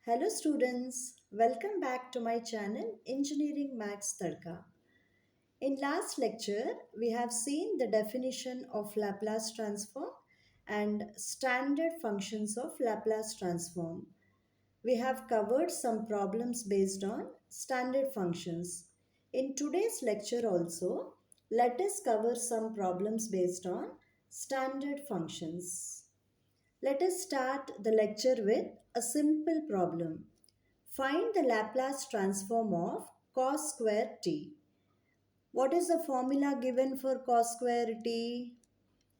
Hello students, welcome back to my channel Engineering Max Tadka. In last lecture, we have seen the definition of Laplace transform and standard functions of Laplace transform. We have covered some problems based on standard functions. In today's lecture also, let us cover some problems based on standard functions. Let us start the lecture with a simple problem. Find the Laplace transform of cos square t. What is the formula given for cos square t?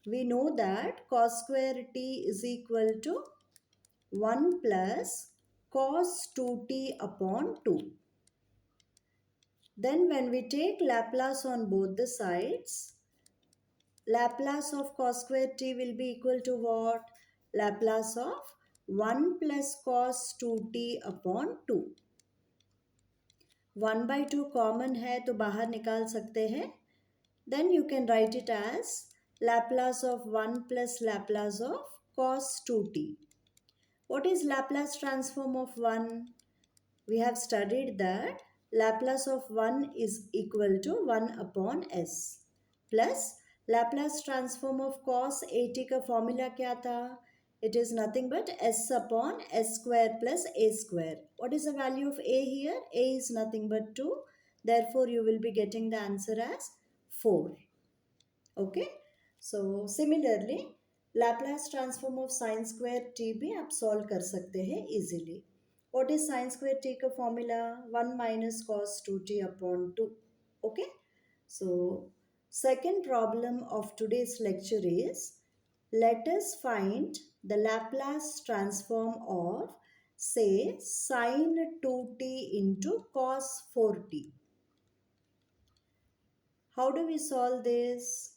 We know that cos square t is equal to 1 plus cos 2t upon 2. Then when we take Laplace on both the sides, Laplace of cos square t will be equal to what? Laplace of 1 plus cos 2t upon 2. 1 by 2 common है तो बाहर निकाल सकते हैं. Then you can write it as Laplace of 1 plus Laplace of cos 2t. What is Laplace transform of 1? We have studied that Laplace of 1 is equal to 1 upon s plus Laplace transform of cos 80 का formula क्या था? It is nothing but s upon s square plus a square. What is the value of a here? A is nothing but 2. Therefore, you will be getting the answer as 4. Okay. So, similarly, Laplace transform of sin square t भी आप solve कर सकते हैं easily. What is sin square t का formula? 1 minus cos 2t upon 2. Okay. So, second problem of today's lecture is, let us find the Laplace transform of, say, sin 2t into cos 4t. How do we solve this?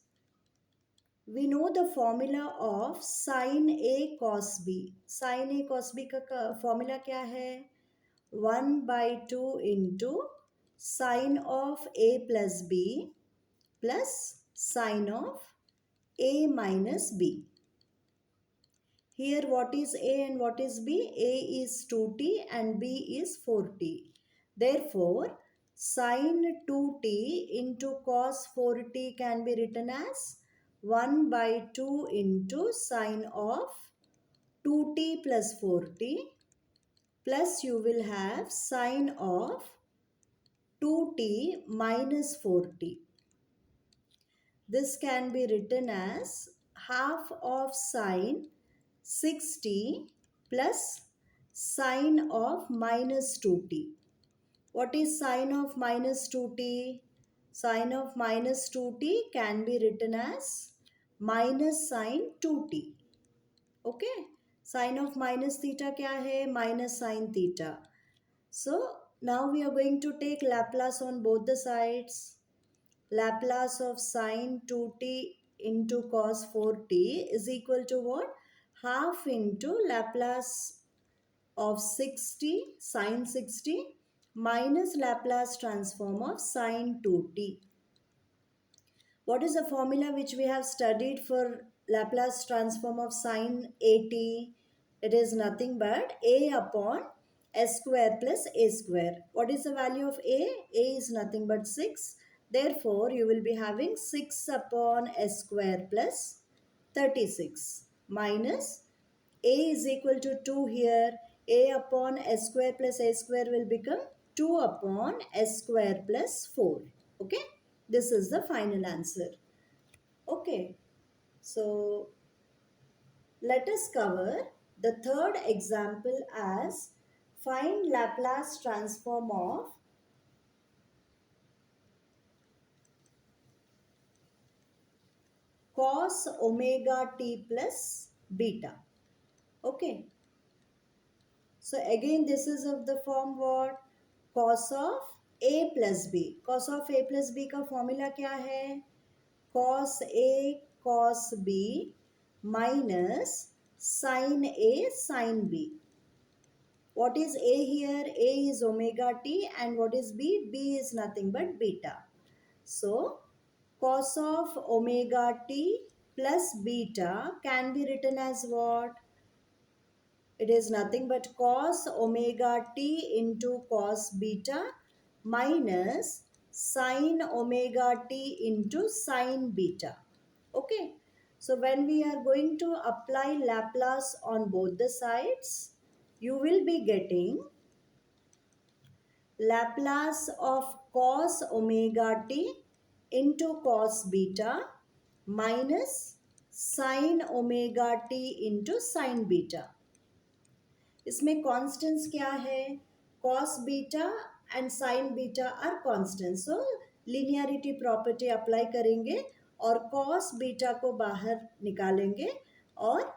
We know the formula of sin A cos B. Sin A cos B का formula क्या है? 1 by 2 into sin of A plus B plus sin of A minus B. Here what is A and what is B? A is 2t and B is 4t. Therefore, sin 2t into cos 4t can be written as 1 by 2 into sin of 2t plus 4t plus you will have sin of 2t minus 4t. This can be written as half of sin 60 plus sine of minus 2t. What is sine of minus 2t? Sine of minus 2t can be written as minus sine 2t. Okay. Sine of minus theta क्या है? Minus sine theta. So now we are going to take Laplace on both the sides. Laplace of sine 2t into cos 4t is equal to what? Half into Laplace of 60 sine 60 minus Laplace transform of sine 2t. What is the formula which we have studied for Laplace transform of sine 80? It is nothing but a upon s square plus a square. What is the value of a? A is nothing but 6. Therefore, you will be having 6 upon s square plus 36 minus a is equal to 2 here. A upon s square plus a square will become 2 upon s square plus 4. Okay. This is the final answer. Okay. So, let us cover the third example as find Laplace transform of cos omega t plus beta. Okay. So again this is of the form what? Cos of a plus b. Cos of a plus b का formula क्या है? Cos a cos b minus sin a sin b. What is a here? A is omega t and what is b? B is nothing but beta. So cos of omega t plus beta can be written as what? It is nothing but cos omega t into cos beta minus sin omega t into sin beta. Okay. So when we are going to apply Laplace on both the sides, you will be getting Laplace of cos omega t into cos beta minus sin omega t into sin beta. इसमें constants क्या है? cos beta and sin beta are constants, so linearity property apply करेंगे और cos beta को बाहर निकालेंगे और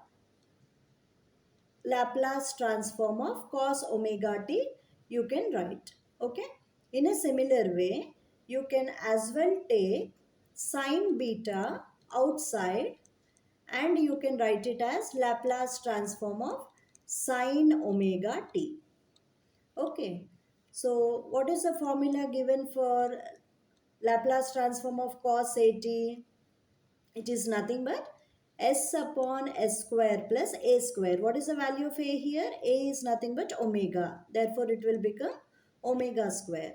Laplace transform of cos omega t you can write. Okay. In a similar way, you can as well take sin beta outside and you can write it as Laplace transform of sin omega t. Okay. So what is the formula given for Laplace transform of cos at? It is nothing but s upon s square plus a square. What is the value of a here? A is nothing but omega. Therefore, it will become omega square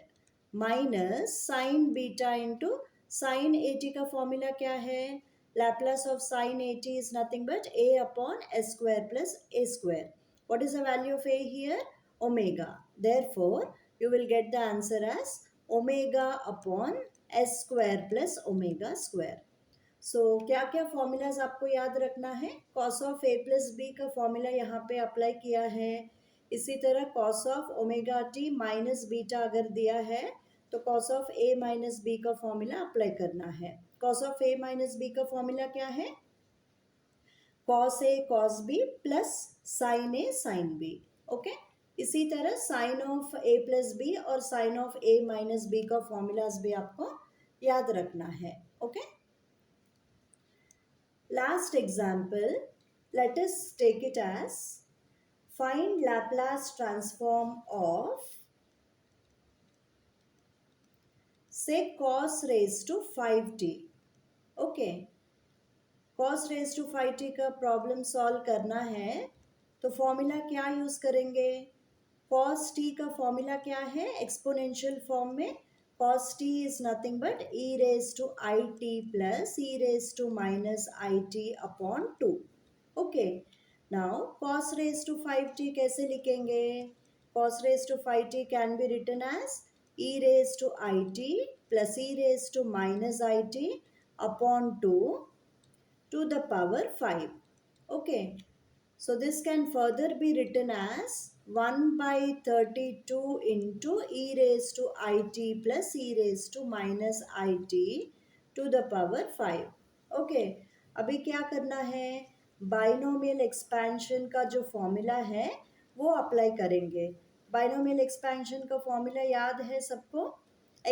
minus sin beta into sin at का formula क्या है? Laplace of sin at is nothing but a upon s square plus a square. What is the value of a here? Omega. Therefore, you will get the answer as omega upon s square plus omega square. सो क्या क्या formulas आपको याद रखना है? Cos of A plus B का formula यहाँ पे apply किया है. इसी तरह cos of omega T minus beta अगर दिया है तो cos of A minus B का फॉर्मूला अप्लाई करना है. Cos of A minus B का फॉर्मूला क्या है? Cos A cos B plus sine A sine B. Okay. इसी तरह sine of A plus B और sine of A minus B का फॉर्मूलाज भी आपको याद रखना है. Okay. Last example, let us take it as find Laplace transform of say cos raised to 5t. Okay, cos raised to 5t का problem solve करना है तो फॉर्मूला क्या यूज करेंगे? cos t का फॉर्मूला क्या है? एक्सपोनेंशियल फॉर्म में cos t is nothing but e raised to it plus e raised to minus it upon 2. Okay. Now cos raised to 5t कैसे लिखेंगे? cos raised to 5t can be written as e raised to it plus e raised to minus it upon 2 to the power 5. Okay. So this can further be written as 1 by 32 into e raised to it plus e raised to minus it to the power 5. Okay. अभी क्या करना है? Binomial expansion का जो formula है वो apply करेंगे. Binomial expansion का फॉर्मूला याद है सबको?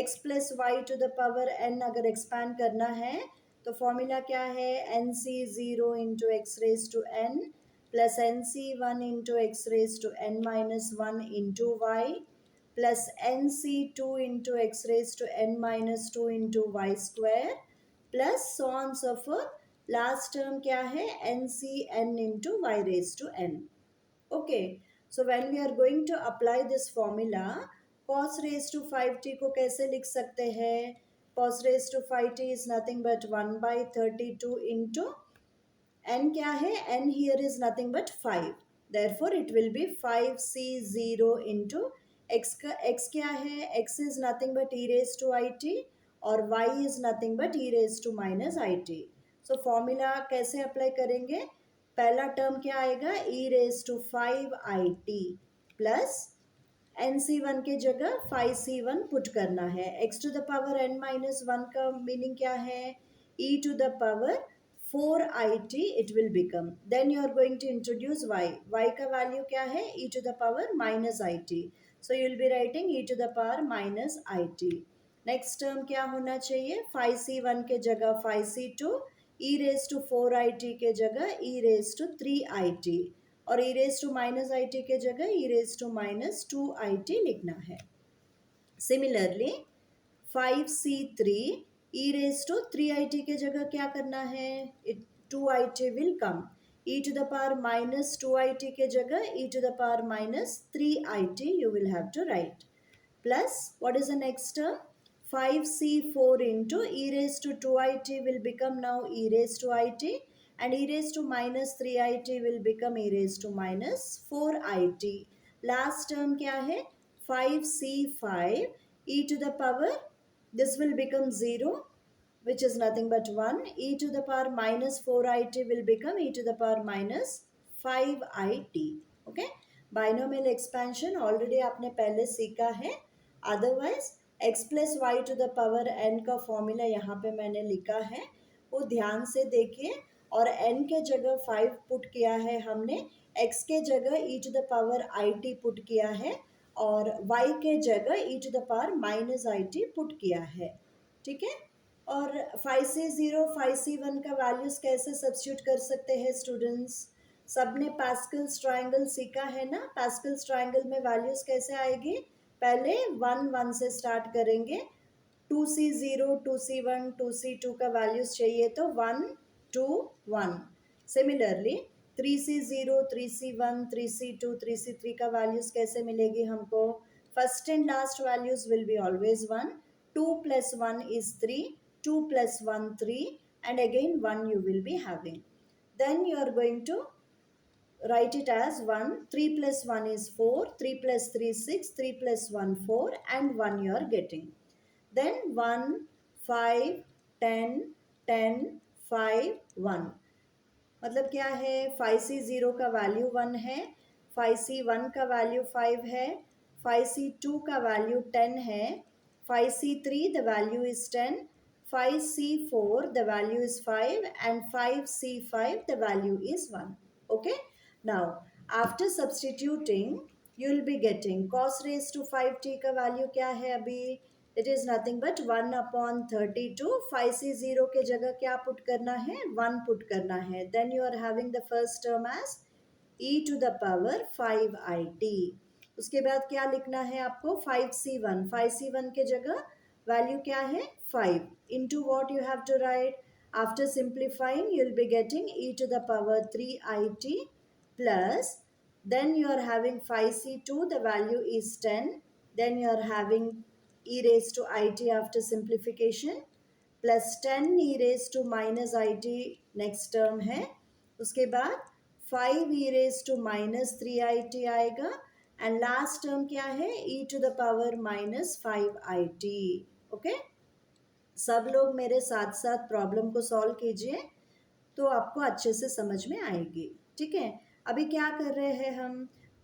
x plus y to the power n अगर एक्सपैंड करना है तो फॉर्मूला क्या है? nc0 into x raise to n plus nc1 into x raised to n minus 1 into y plus nc2 into x raised to n minus 2 into y square plus so on so forth. Last term क्या है? ncn into y raised to n. Okay. So when we are going to apply this formula, cos raised to 5t को कैसे लिख सकते हैं? cos raised to 5t is nothing but 1 by 32 into n क्या है? n here is nothing but 5. Therefore it will be 5c0 into x का x क्या है? x is nothing but e raised to it और y is nothing but e raised to minus it. So formula कैसे apply करेंगे? पहला term क्या आएगा? e raised to 5it plus nc1 के जगह 5c1 पुट करना है. x to the power n minus 1 का मीनिंग क्या है? e to the power 4it it will become. Then you are going to introduce y. y का value क्या है? e to the power minus it. So you will be writing e to the power minus it. Next term क्या होना चाहिए? 5c1 के जगह 5c2, e raised to 4it के जगह e raised to 3it और e raised to minus it के जगह e raised to minus 2it लिखना है. Similarly 5c3 e raised to 3it के जगह क्या करना है? 2it will come. e to the power minus 2it के जगह e to the power minus 3it you will have to write. Plus, what is the next term? 5c4 into e raised to 2it will become now e raised to it, and e raised to minus 3it will become e raised to minus 4it. Last term क्या है? 5c5 e to the power, this will become 0, which is nothing but 1. E to the power minus 4it will become e to the power minus 5it. Okay. Binomial expansion already आपने पहले सीखा है. Otherwise x plus y to the power n का formula यहाँ पे मैंने लिखा है, वो ध्यान से देखिए. और n के जगह 5 पुट किया है हमने, x के जगह e to the power it put किया है, और y के जगह e to the power minus it put किया है. ठीक है. और 5c0 5c1 का वैल्यूज कैसे सब्स्टिट्यूट कर सकते हैं स्टूडेंट्स? सबने पास्कल्स ट्रायंगल सीखा है ना. पास्कल्स ट्रायंगल में वैल्यूज कैसे आएगी? पहले 1 1 से स्टार्ट करेंगे. 2c0 2c1 2c2 का वैल्यूज चाहिए तो 1 2 1. Similarly 3c0 3c1 3c2 3c3 का वैल्यूज कैसे मिलेगी हमको? First and last values will be always 1. 2 plus 1 is 3, 2 plus 1 3, and again 1 you will be having. Then you are going to write it as 1. 3 plus 1 is 4, 3 plus 3 6, 3 plus 1 4, and 1 you are getting. Then 1 5 10 10 5 1. मतलब क्या है? 5c0 का value 1 है, 5c1 का value 5 है, 5c2 का value 10 है, 5c3 the value is 10, 5c4 the value is 5, and 5c5 the value is 1. Okay. Now after substituting you will be getting cos raised to 5t का value क्या है अभी? It is nothing but 1/32. 5c0 के जगह क्या put करना है? 1 put करना है. Then you are having the first term as e to the power 5it. उसके बाद क्या लिखना है आपको? 5c1. 5c1 के जगह वैल्यू क्या है? 5. into what you have to write? After simplifying you will be getting e to the power 3it plus, then you are having 5c2 the value is 10, then you are having e raised to it after simplification plus 10 e raised to minus it next term है. उसके बाद 5 e raised to minus 3it आएगा, and last term क्या है? e to the power minus 5it. Okay. सब लोग मेरे साथ साथ प्रॉब्लम को सॉल्व कीजिए तो आपको अच्छे से समझ में आएगी. ठीक है. अभी क्या कर रहे हैं हम?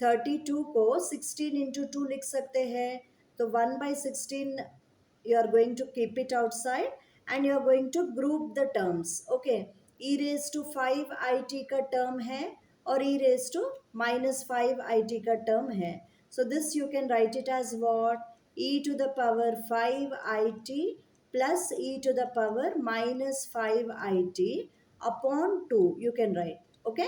32 को 16 इंटू 2 लिख सकते हैं. तो 1/16 you are going to keep it outside and you are going to group the terms. Okay. e raised to 5it का टर्म है और e raised to minus 5it का टर्म है. So this you can write it as what? e to the power 5it plus e to the power minus 5it upon 2 you can write. Okay.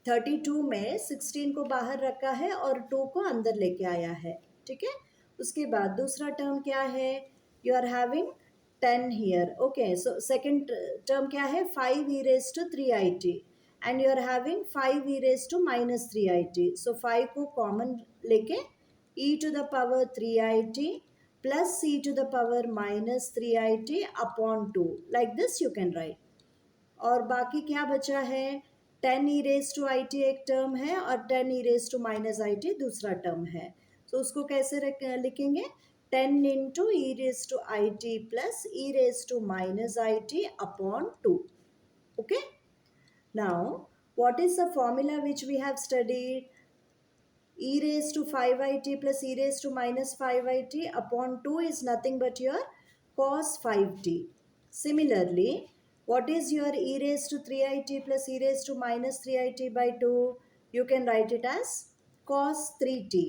32 में 16 को बाहर रखा है और 2 को अंदर लेके आया है. ठीक है. उसके बाद दूसरा टर्म क्या है? You are having 10 here. Okay. So second term क्या है? 5 e raised to 3it and you are having 5 e raised to minus 3it. So 5 को कॉमन लेके e to the power 3it plus e to the power minus 3it upon 2. like this you can write. और बाकी क्या बचा है? 10 e raised to it एक term है और 10 e raised to minus it दूसरा टर्म है. तो उसको कैसे लिखेंगे? 10 into e raised to it plus e raised to minus it upon 2. Okay. Now what is the formula which we have studied? e raised to 5it plus e raised to minus 5it upon 2 is nothing but your cos 5t. Similarly, what is your e raised to 3it plus e raised to minus 3it by 2? You can write it as cos 3t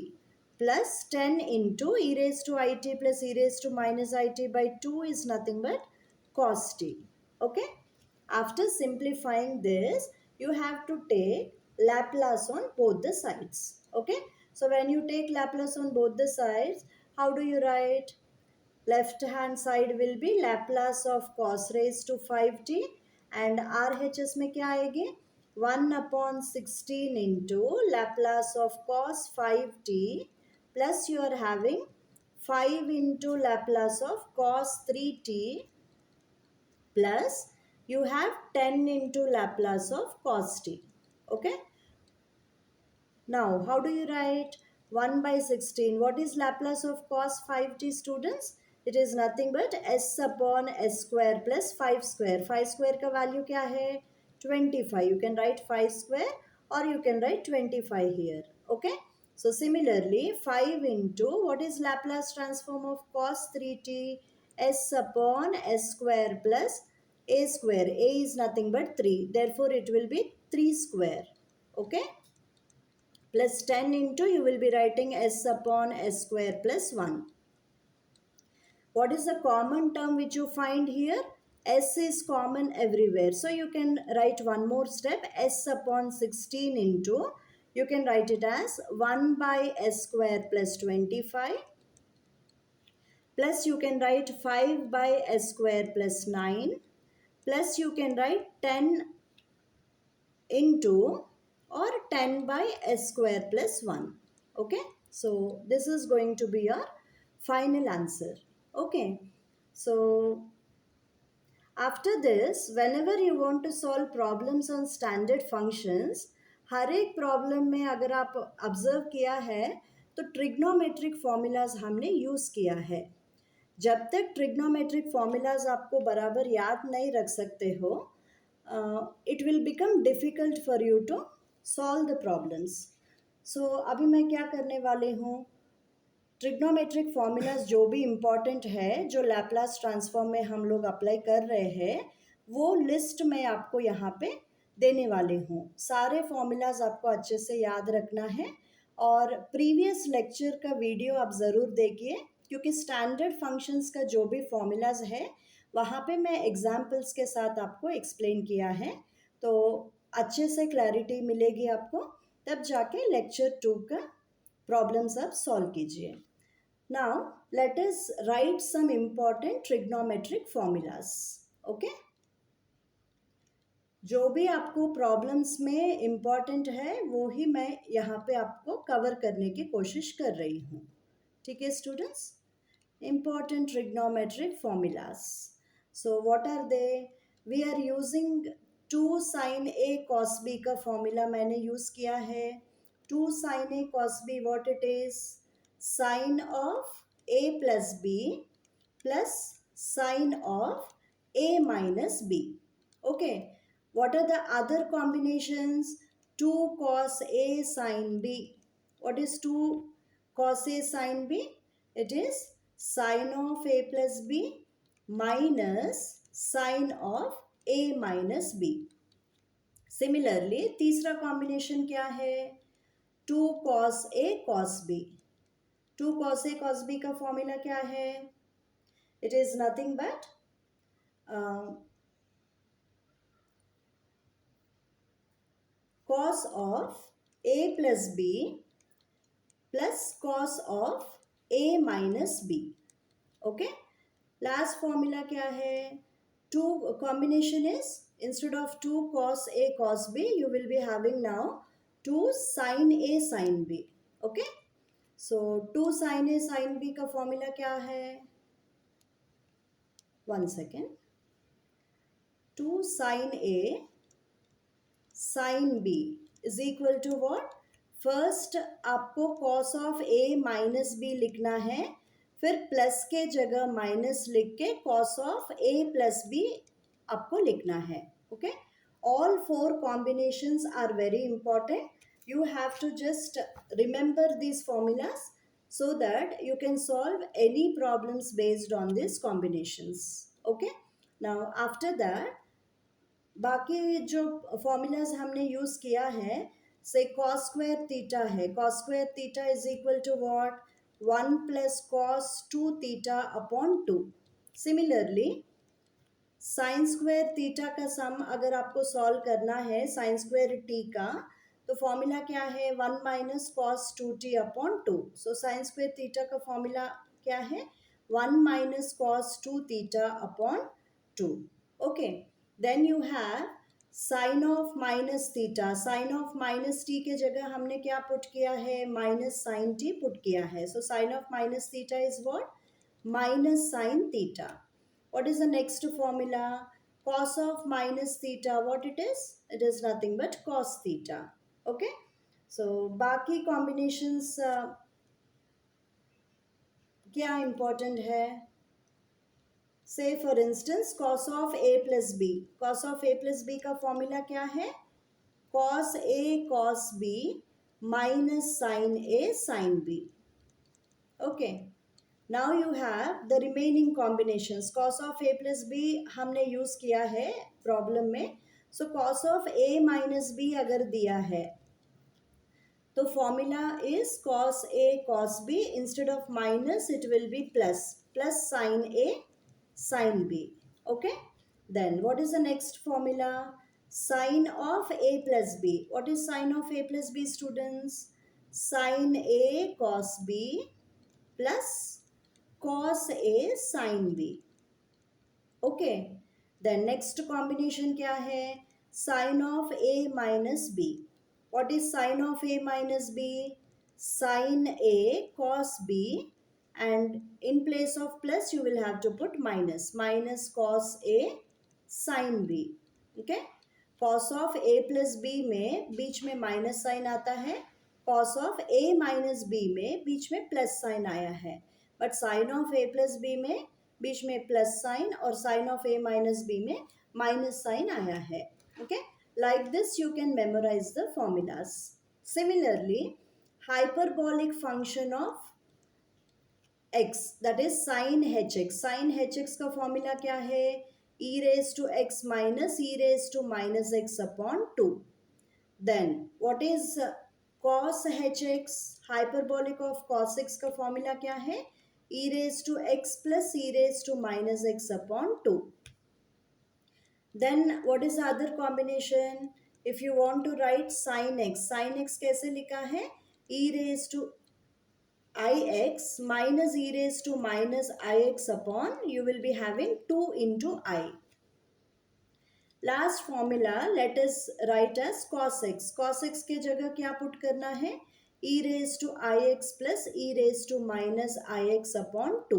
plus 10 into e raised to it plus e raised to minus it by 2 is nothing but cos t. Okay. After simplifying this, you have to take Laplace on both the sides. Okay. So when you take Laplace on both the sides, how do you write? Left hand side will be Laplace of cos raised to 5t and RHS में क्या आएगी? 1 upon 16 into Laplace of cos 5t plus you are having 5 into Laplace of cos 3t plus you have 10 into Laplace of cos t. Okay. Now, how do you write 1 by 16? What is Laplace of cos 5t, students? It is nothing but s upon s square plus 5 square. 5 square का value क्या है? 25. You can write 5 square or you can write 25 here. Okay. So similarly, 5 into what is Laplace transform of cos 3t? S upon s square plus a square. A is nothing but 3. Therefore, it will be 3 square. Okay. Plus 10 into you will be writing s upon s square plus 1. What is the common term which you find here? S is common everywhere. So you can write one more step, s upon 16 into, you can write it as 1 by s square plus 25 plus you can write 5 by s square plus 9 plus you can write 10 into or 10 by s square plus 1. Okay. So this is going to be your final answer. Okay. So after this, whenever you want to solve problems on standard functions, हर एक problem में अगर आप observe किया है तो trigonometric formulas हमने use किया है. जब तक ट्रिग्नोमेट्रिक फॉर्मूलाज आपको बराबर याद नहीं रख सकते हो, it will become difficult for you to solve the problems. So अभी मैं क्या करने वाले हूँ, ट्रिग्नोमेट्रिक फॉर्मूलाज जो भी इम्पॉर्टेंट है जो लैप्लास ट्रांसफॉर्म में हम लोग अप्लाई कर रहे हैं वो लिस्ट मैं आपको यहाँ पे देने वाले हूँ. सारे फॉर्मूलाज आपको अच्छे से याद रखना है और प्रीवियस लेक्चर का वीडियो आप ज़रूर देखिए क्योंकि स्टैंडर्ड फंक्शंस का जो भी फॉर्मूलाज है वहाँ पे मैं एग्जाम्पल्स के साथ आपको एक्सप्लेन किया है, तो अच्छे से क्लैरिटी मिलेगी आपको. तब जाके लेक्चर 2 का प्रॉब्लम्स आप सॉल्व कीजिए. Now, let us write some important trigonometric formulas. Okay? जो भी आपको प्रॉब्लम्स में इम्पॉर्टेंट है वो ही मैं यहाँ पे आपको कवर करने की कोशिश कर रही हूँ. ठीक है students? Important trigonometric formulas. So what are they? We are using 2 sin A cos B का फॉर्मूला मैंने यूज़ किया है. 2 sin A cos B what it is? Sin of A plus B plus sin of A minus B. Okay. What are the other combinations? 2 cos A sin B. What is 2 cos A sin B? It is sin of A plus B minus sin of A minus B. Similarly, तीसरा combination क्या है? 2 cos A cos B. 2 cos A cos B का formula क्या है? It is nothing but cos of A plus B plus cos of A minus B. Okay. Last formula क्या है? 2 combination is instead of 2 cos A cos B you will be having now 2 sin A sin B. Okay. So 2 sin A sin B का formula क्या है? One second. 2 sin A sin B is equal to what? First आपको cos of A minus B लिखना है, फिर plus के जगह minus लिख के cos of A plus B आपको लिखना है. Okay. All 4 combinations are very important. You have to just remember these formulas so that you can solve any problems based on these combinations. Okay. Now after that बाकी जो formulas हमने use किया है, से cos square theta है. cos square theta is equal to what? 1 plus cos 2 theta upon 2. Similarly sine square theta का sum अगर आपको सॉल्व करना है साइन स्क्वायर टी का, तो फॉर्मूला क्या है? 1 minus cos 2t upon 2. So sine square theta का फॉर्मूला क्या है? 1 minus cos 2 theta upon 2. Okay. Then you have sine of minus theta, sine of minus T के जगह हमने क्या पुट किया है, माइनस साइन टी पुट किया है. So sine of minus theta is what, minus sin theta. What is the next formula? Cos of minus theta, what it is? It is nothing but cos theta. Okay. So बाकी combinations क्या important है? Say for instance cos of a plus b. Cos of a plus b का formula क्या है? Cos a cos b minus sin a sin b. Okay. Now you have the remaining combinations. Cos of a plus b हमने use किया है problem में. So cos of a minus b अगर दिया है तो formula is cos a cos b, instead of minus it will be plus, plus sin a sin b. Okay. Then what is the next formula? Sin of a plus b. What is sin of a plus b, students? Sin a cos b plus cos A sin B. Okay. Then next combination क्या है? Sin of A minus B. What is sin of A minus B? Sin A cos B, and in place of plus you will have to put minus, minus cos A sin B. Okay. Cos of A plus B में बीच में minus sign आता है, cos of A minus B में बीच में plus sine आया है, but sine of A plus B में बीच में प्लस साइन और sine of A minus B में माइनस साइन आया है. Okay. Like this you can memorize the formulas. Similarly hyperbolic function of x, that is sin hx. Sin hx का formula क्या है? e raised to x minus e raised to minus x upon 2. Then what is cos hx? Hyperbolic of cos x का formula क्या है? e raised to x plus e raised to minus x upon 2. Then what is the other combination? If you want to write sin x कैसे लिखा है? e raised to ix minus e raised to minus ix upon, you will be having 2 into I. Last formula let us write as cos x. cos x के जगह क्या put करना है? e raised to ix plus e raised to minus ix upon 2.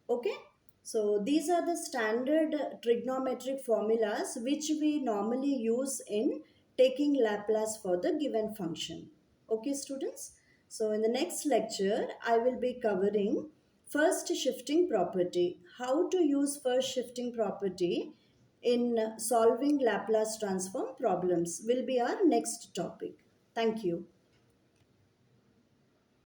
Okay. So these are the standard trigonometric formulas which we normally use in taking Laplace for the given function. Okay, students. So in the next lecture, I will be covering first shifting property. How to use first shifting property in solving Laplace transform problems will be our next topic. Thank you.